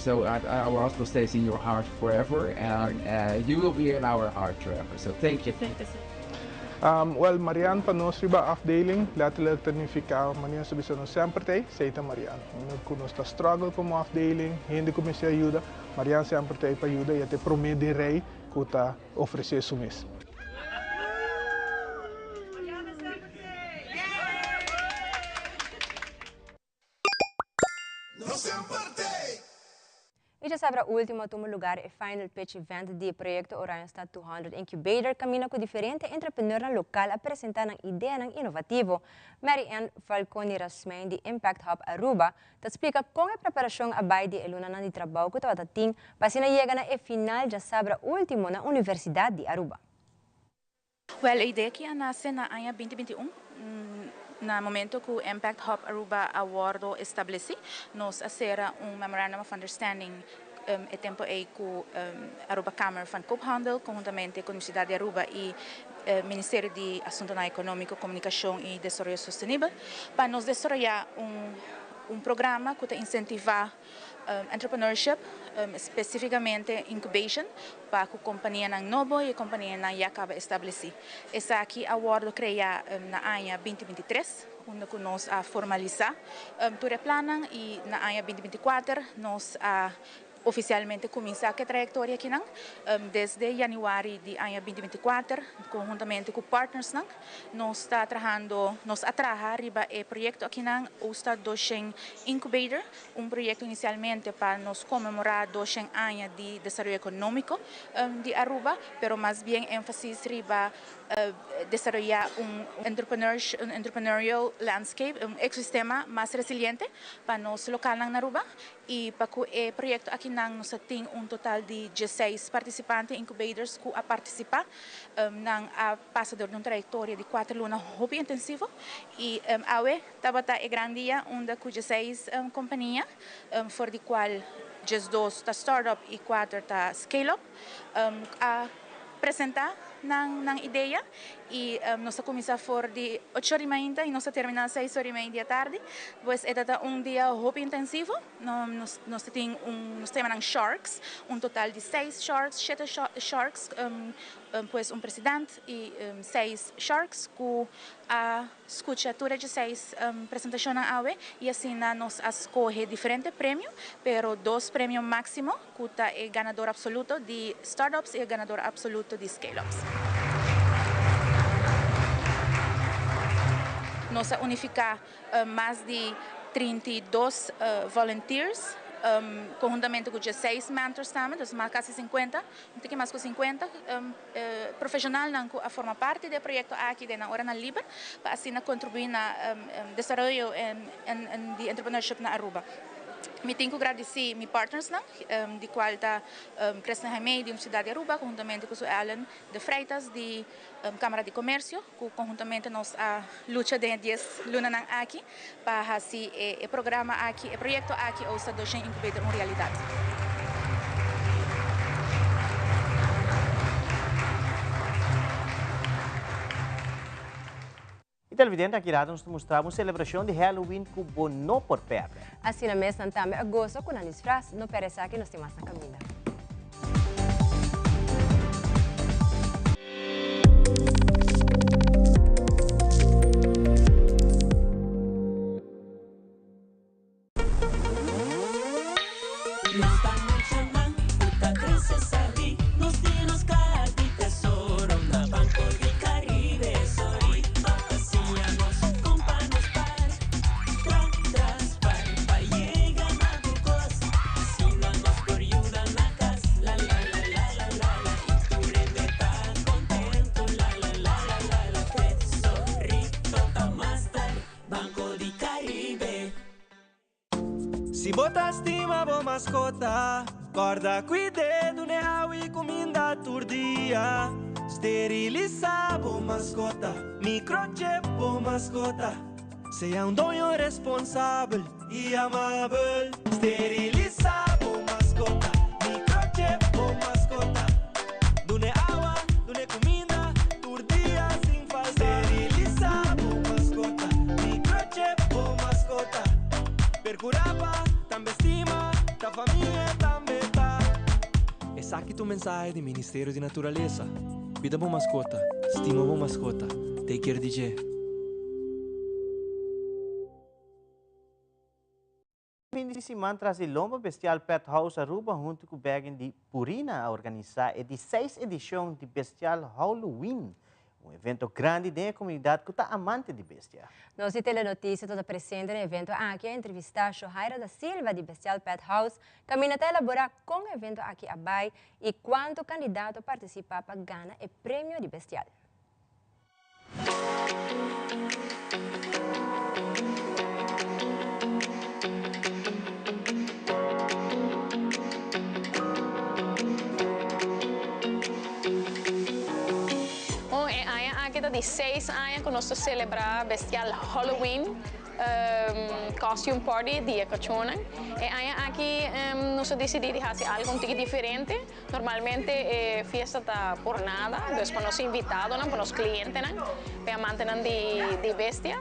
S9: So our hospital stays in your heart forever, and you will be in our heart forever. So thank you.
S10: Well, Marian panos riba afdeling, later tanifica Marian subisono sempre te, seita Marian. Nagkunos ta struggle como afdeling, hindi ko messi ayuda, Marian sempre te pa ayuda, e te promedirei kuta oferecer sumis.
S3: E já sabe o último tomo lugar e final pitch event do projeto Orionstad 200 Incubator caminha com diferente entrepreneur local apresentar uma ideia inovativo. Mary Ann Falconi Rasmein de Impact Hub Aruba te explica como a preparação abai de eluna de trabalho que estava ting para se chegar na final já sabe o último na Universidade de Aruba.
S11: Well, a ideia que nasce na ano 2021. No momento que o Impact Hub Aruba Awardo estabelece, nós acera Memorandum of Understanding e tempo com Aruba Câmara van Koophandel, conjuntamente com a Universidade de Aruba e Ministério de Assuntos Econômicos, Comunicação e Desenvolvimento Sustentável, para nos desenvolver programa que incentiva entrepreneurship, especificamente incubation, para a companhia na novo e a companhia na já acaba estabelecer. Essa aqui awardo cria na ano 2023, onde nós a formalizar toda plana e na ano 2024 nós a oficialmente começar a trajetória aqui desde janeiro de ano 2024, conjuntamente com partners nós está trabalhando, nós atraharriba o projeto aqui o Estado Docen Incubator, projeto inicialmente para nos comemorar 200 anos de desenvolvimento econômico de Aruba, pero mais bem ênfase riba desarrollar entrepreneurial landscape, ecossistema mais resiliente para nós local na Aruba e para que o projeto aqui nós tem total de 16 participantes incubators que a participar a passador de uma trajetória de 4 lunas hobby intensivo e awe tabata é grande dia onde com 16 companhia for de qual 2 ta startup e 4 ta scale up a apresentar ng ideia e nós começamos for de 8h30 e nós terminamos 6h30 da tarde. Pois é dia muito intensivo. Nós temos sharks, total de 6 sharks, 7 sharks, pois presidente e 6 sharks que escuta todas as 6 apresentações e assim nós escolhe diferentes prêmios, pero 2 prêmios máximo que é ganador absoluto de startups e ganador absoluto de scale-ups. Nós unificamos mais de 32 volunteers, conjuntamente com 16 mentors também, então quase 50, tem que mais que 50 profissionais que formam parte do projeto aqui na Hora na Liber, para assim contribuir no desenvolvimento de entrepreneurship na Aruba. Me tenho que agradecer meus partners, de qual está Crescent Jaime, de Universidade de Aruba, conjuntamente com o Alan de Freitas, de Câmara de Comércio, que conjuntamente nós a luta de 10 lunas aqui, para assim o programa aqui, o projeto aqui, ou seja, Ocean Incubator uma realidade.
S2: Televidente, aqui nos mostrava uma celebração de Halloween que o não por perto.
S3: Assim, na mesa também, agosto, com a Nisfras, não parece que nós temos na caminha.
S6: Se botar estima, boa mascota, guarda cuidado, né, e comida turdia. Esterilizar, boa mascota, microchip, boa mascota. Seja dono responsável e amável. Esterilizar, boa mascota, microchip, boa mascota. Dune água, dune comida, turdia sem falta. Esterilizar, boa mascota, microchip, boa mascota. Percurava, também estima, da família também tá. Essa aqui é a mensagem do Ministério de Natureza. Cuida boa mascota, estima boa mascota, take care DJ.
S2: Fim de semana traz o Lomba Bestial Pet House Aruba junto com o Bergen de Purina a organizar a 16ª edição de Bestial Halloween. Evento grande da comunidade que está amante de bestia.
S3: Nós e Telenotícia toda presente no evento aqui a entrevistar Shohaira da Silva de Bestial Pet House, caminha a elaborar com o evento aqui a Bai e quanto candidato participa para ganhar o prêmio de Bestial.
S13: De 6 anos que nós celebramos Bestial Halloween costume party dia cachona e aqui nós decidimos fazer algo um pouco diferente. Normalmente fiesta tá por nada, então para nós invitados, para nós clientes, para manter de bestia.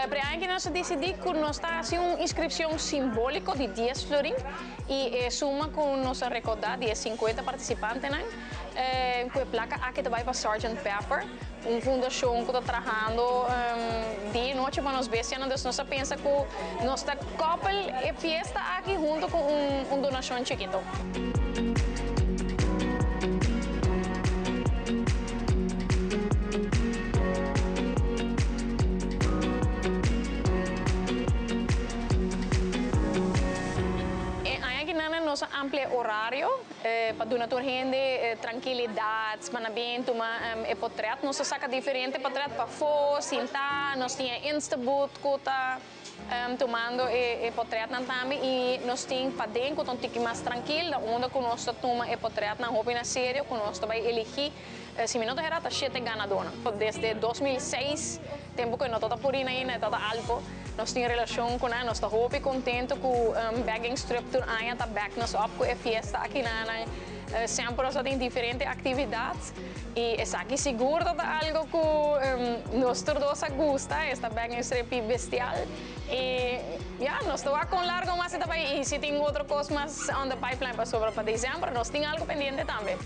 S13: Para aqui nós decidimos que nós está fazendo uma inscrição simbólica de 10 florins e suma com nossa recordar de 50 participantes, com a placa aqui também para Sgt. Pepper, uma fundação que está trabalhando dia e noite para nós bestias, então nós pensa que nós está couple e fiesta aqui junto com uma donação chiquito. Nosso amplo horário para dar a gente tranquilidade, manabento, e portrait. Nós saca diferente portrait para fora, sentar, nós tinha Instaboot, que está tomando e portrait também e nós tinha para dentro, então fica mais tranquilo, onde que nós toma e portrait na roupa na série, que nós vai elegir se minutos era 7 ganadores. Desde 2006, tempo que nós estamos por aí ainda, estamos alto. nós temos relação com nós estamos muito contentes com a bagging structure aí está back nos op com a festa aqui na sempre nós temos diferentes atividades e é aqui seguro que é algo que nós todos gosta esta bagging structure bestial e nós estamos com largo mas também e se tem outra coisa mais on the pipeline para dezembro nós temos algo pendente também.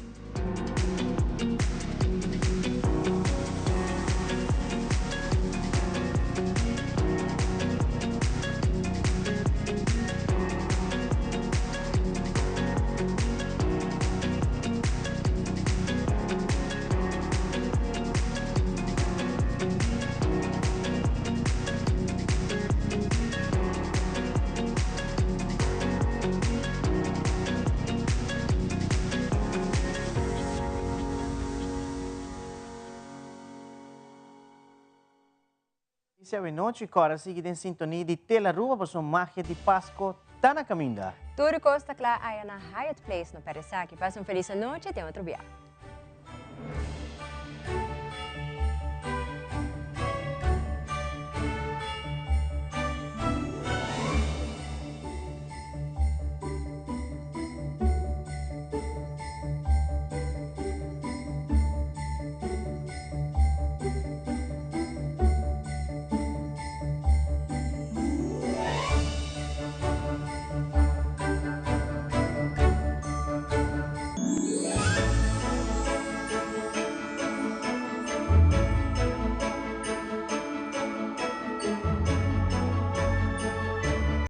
S2: Siamo in oggi, ora seguite in sintonia di Tela Ruba per sua magia di Pasco, Tana Caminda.
S3: Tudo Costa Clara aí na Hyatt Place no Perisaki. Passa uma feliz noite e até outro dia.